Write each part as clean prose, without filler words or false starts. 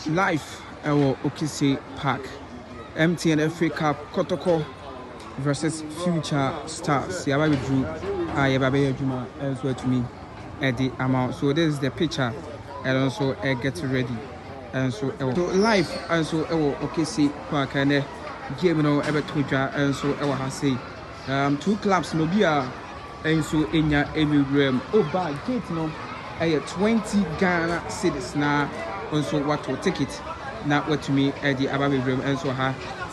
Life ɛwɔ Okise Park. MTN FA Cup Kotoko versus Future Stars. Yaba withdrew. Yaba be adwuma elsewhere to me at the amount. So this is the picture, and also get ready. And so life and so Okise Park and game no ever Twitter and so I say 2 clubs no be and so enya every bad gate no 20 Ghana cedis na also what to take it na what to me at the Ababe room and so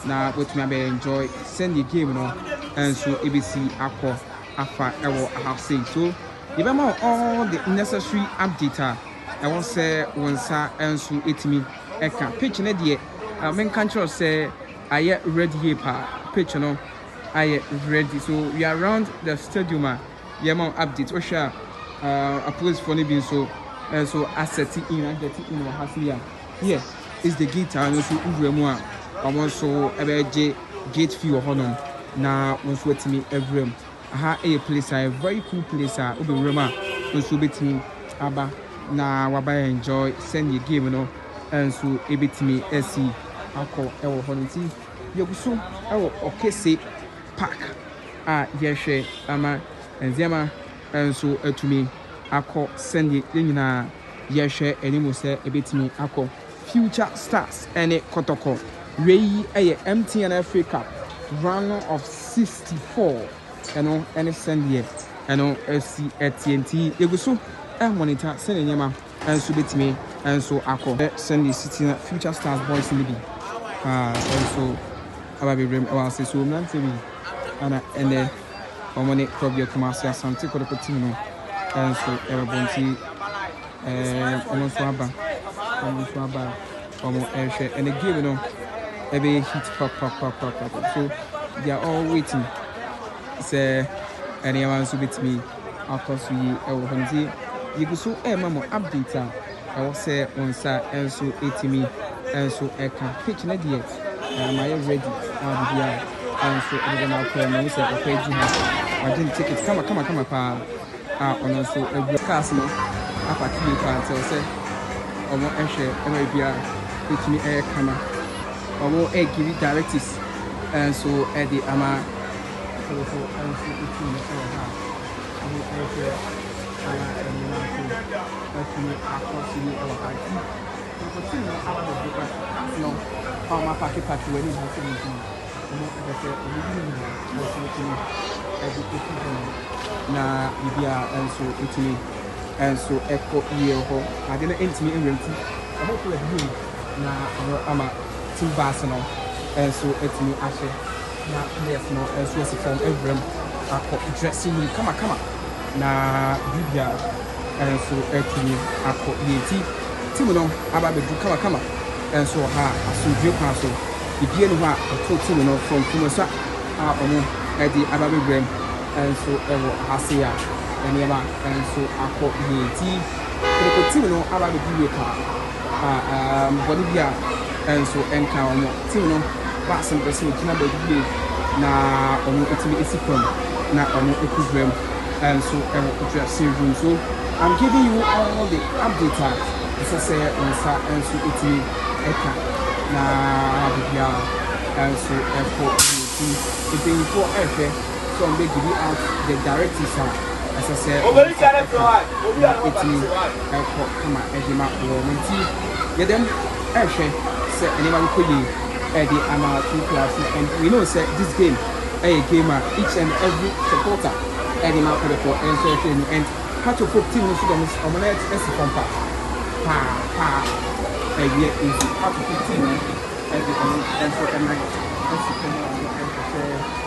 na what me enjoy send the game no and so ABC akọ afa ewo say so you remember all the necessary update I want say once and so etimi eka pitch na de men control say I ready here pa pitch no I ready so we are around the stadium yema update osha a police for being so asset in and get in Hasia. Here is the gate and also Uvremua. I want so a gate fee or honor. Now, once wait me every a place, a very cool place. Ubi Roma, also bit me Abba. Now, Wabba enjoy, send your game, you know, and so a bit me SC. I'll call our honey. You so our Okise Park. Yes, Ama and Zema, and so to me. Ako send it na yeshe animo say ebetimi ako Future Stars ene Kotoko wei MTN FA Cup round of 64 ene send here FC TNT yeguso monitor send nyema enso betimi enso ako send the city na Future Stars boys libi enso ababe rem I say so nante bi ana ene omone probably commercial asante Kotoko team no and so everybody almost aba and again you know every hit pop so they are all waiting say anyone to beat me across we everybody you go so mama update I will say once and so 80 me and so I can pitch na there my ready and so I'm going to play me say okay I didn't take it come pa on also every cast no apathy can say omo ehwe e bia betumi kama omo give you directives and so the ama so and so betumi omo ehwe betumi across you our high so continue about the book no my packet when you have to omo ehwe na bibia enso etimi enso eko year ho ade na entimi enwenti omo ko ebi na ama team bass no enso etimi ahye na players no enso si from everyone akọ dressing room kama na bibia enso etimi akọ yeti team no aba bedu kama enso ha asundwe kwa so bibia no ha to team no from kumosa omo edi aba bebrem and so Hasia and Yama and so Ako Yeti. The team about the Buka Bolivia and so Encounter Tino Bass and Brazil number na Italy is from na equivalent and so dressing room. So I'm giving you all the update as I say and so Italy Eka na Bibia and so Echo Yeti. If you go everywhere. So I'm going to give you out the directives as I said. Come on, Edima, get them. Actually, say anyone could be at the amount 2 clubs, and we know say this game, a gamer each and every supporter, Edima for the four and how to put team in the omelette as a compa. Idea is how to put team and for a night as you can.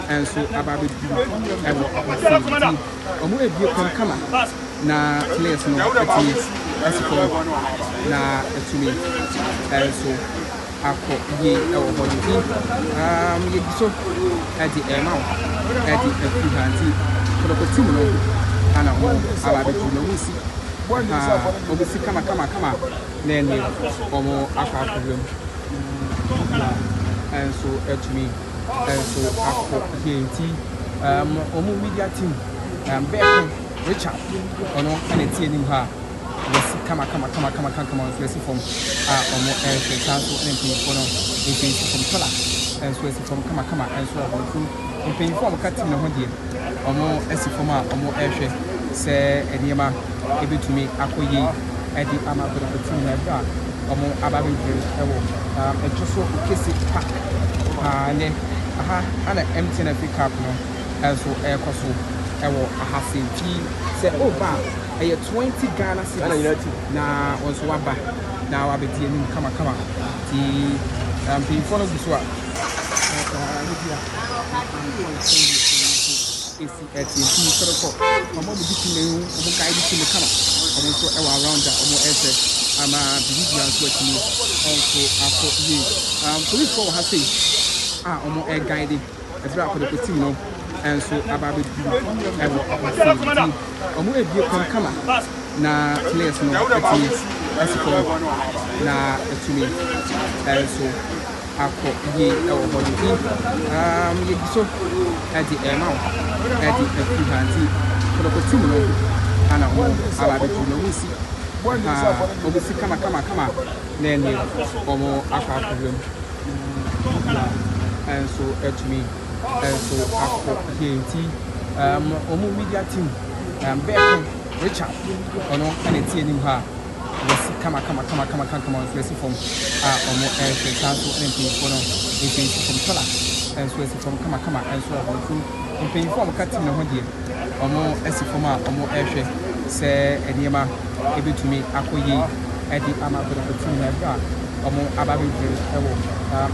and so ababe omo ebie kama na players no ati asiko na etumi and so akɔ yie ɛwɔ hɔ no nti yɛdi so ɛde ɛma wo ɛde afiri ha nti Kotoko team no ana wɔn aba abɛduru na wɔn si wɔn si kama na ɛne wɔn akɔ akɔwura mu ɛnso ɛtumi ɛnso akɔ yie nti wɔn media team bɛɛko Richard ɔno ɛna ti anim ha yɛsi kama nso yɛsi fam a wɔn ɛhwɛ saa nso ɛna mpanyinfoɔ no mpanyinfoɔ fam tɔla ɛnso yɛsi fam kama ɛnso ɔwɔ nso mpanyinfoɔ a wɔka team no ho deɛ wɔn ɛsi fam a wɔn ɛhwɛ sɛ nneɛma ebetumi akɔ yie ɛde ama Kotoko team no ɛbɛ a wɔn aba abɛduru ɛwɔ ɛtwa so okese park ne aha ana MTN Africa Cup no ɛnso ɛrekɔ so ɛwɔ ahase nti sɛ ɔba ɛyɛ 20 Ghana cedis na ɔnso waba na wabɛdi anim kama nti mpanyinfoɔ no gu so a esi ɛti nti Kotoko ɔmo di team no ɔmo guide team no kama ɔmo nso ɛwɔ around a ɔmo ɛfɛ ama bibia nso atumi ɔnso akɔ yie policefoɔ wɔ ha sei a ɔmo guide ɛfiri Kotoko team no ɛnso aba abɛduru ɛwɔ ahase nti ɔmo ebie kwan kama na players no atumi ɛsi fam na atumi ɛnso akɔ yie ɛwɔ hɔ no nti yɛdi so ɛde ɛma wo ɛde afiri ha nti Kotoko team no ana wɔn aba abɛduru na wɔn si wɔn si kama na ɛne wɔn akɔ akɔwura mu ɛnso atumi ɛnso akɔ yie nti wɔn media team bɛɛko Richard ɔno ɛna ti anim ha yɛsi kama nso yɛsi fam a wɔn ɛhwɛ saa nso ɛna mpanyinfoɔ no mpanyinfoɔ fam tɔla ɛnso yɛsi fam kama ɛnso ɔwɔ nso mpanyinfoɔ a wɔka team no ho deɛ wɔn ɛsi fam a wɔn ɛhwɛ sɛ nneɛma ebetumi akɔ yie ɛde ama Kotoko team no ɛbɛ a wɔn aba abɛduru ɛwɔ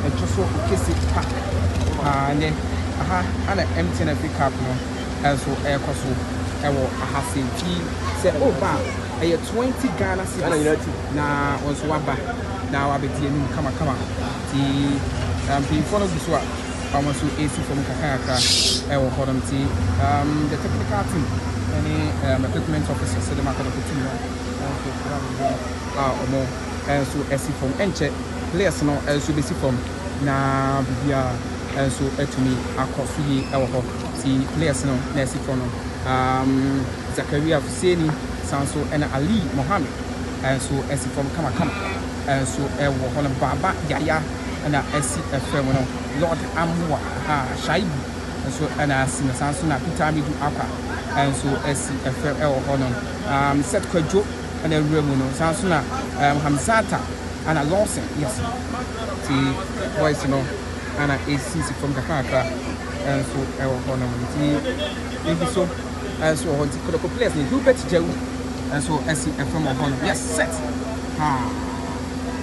ɛtwa so okese park ne aha ana MTN Africa Cup no ɛnso ɛrekɔ so ɛwɔ ahase nti sɛ ɔba ɛyɛ 20 Ghana cedis na ɔnso waba na wabɛdi anim kama nti mpanyinfoɔ no gu so a wɔn nso esi fam kakra ɛwɔ hɔ no nti the technical team ɛne equipment officers ɛde ma Kotoko team no ɛnso a wɔn ɛnso esi fam ɛnkyɛ players no ɛnso besi fam na bibia ɛnso atumi akɔ so yie ɛwɔ hɔ ti players no na esi fam no Zakaria Fuseni sanso ɛna Ali Mohammed ɛnso esi fam kama ɛnso ɛwɔ hɔ no Baba Yaya ɛna esi ɛfɛ mu no Lord Amwa Shaibu ɛnso ɛna asi na sanso na Peter Amidu Akwa ɛnso esi ɛfɛ ɛwɔ hɔ no Set Kwadwo ɛna awura mu no sanso na Hamzata ɛna Lawson yes ti boys no ana esi fam kakra ɛnso ɛwɔ hɔ no nti ebi so ɛnso wɔ hɔ nti Kotoko players ne Hubert Jewu ɛnso ɛsi ɛfam wɔ hɔ no yes set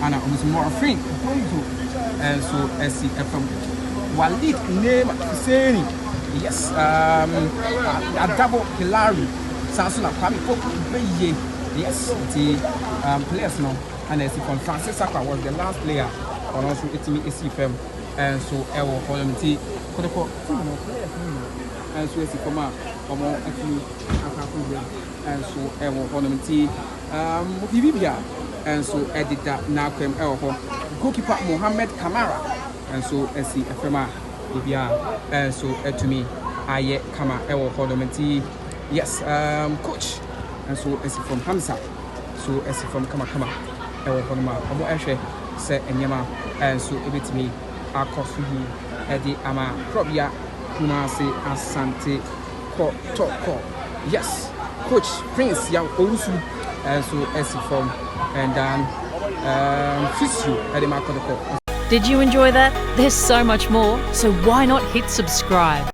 ana ɔmo so more free bonzo ɛnso ɛsi ɛfam Walid Nema Hussein yes Adabo Hilary sanso na Kwame Poku Beye yes nti players no ana ɛsi from Francis Sakwa was the last player ɔno nso etimi esi fam ɛnso ɛwɔ hɔ no nti Kotoko team no players no ɛnso esi fam a ɔmo atumi akakɔwura ɛnso ɛwɔ hɔ no nti bibia ɛnso ɛdeda n'akwam ɛwɔ hɔ goalkeeper Mohammed Kamara ɛnso ɛsi ɛfam a bibia ɛnso atumi ayɛ kama ɛwɔ hɔ no nti yes coach ɛnso ɛsi fam Hamza so ɛsi fam kama ɛwɔ hɔ no ma ɔmo ɛhwɛ sɛ nneɛma ɛnso ebetumi akɔ so yie ɛde ama Probia Kumasi Asante Kotoko yes coach Prince Yang Owusu so esi from and then Fisio ɛde ma Kotoko. Did you enjoy that? There's so much more, so why not hit subscribe?